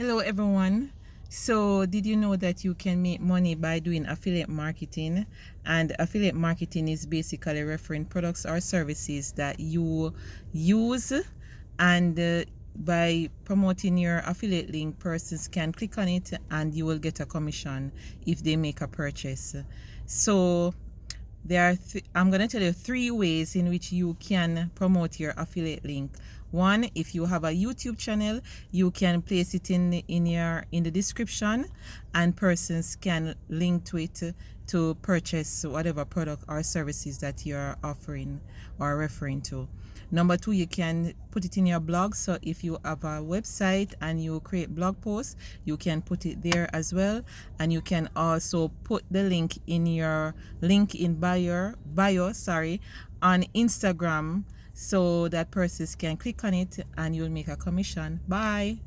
Hello everyone. So did you know that you can make money by doing affiliate marketing? And affiliate marketing is basically referring products or services that you use, and by promoting your affiliate link, persons can click on it and you will get a commission if they make a purchase. So I'm going to tell you 3 ways in which you can promote your affiliate link. One, if you have a YouTube channel, you can place it in the description, and persons can link to it to purchase whatever product or services that you're offering or referring to. Number 2, you can put it in your blog. So if you have a website and you create blog posts, you can put it there as well. And you can also put the link in your link in bio on Instagram, so that persons can click on it and you'll make a commission. Bye.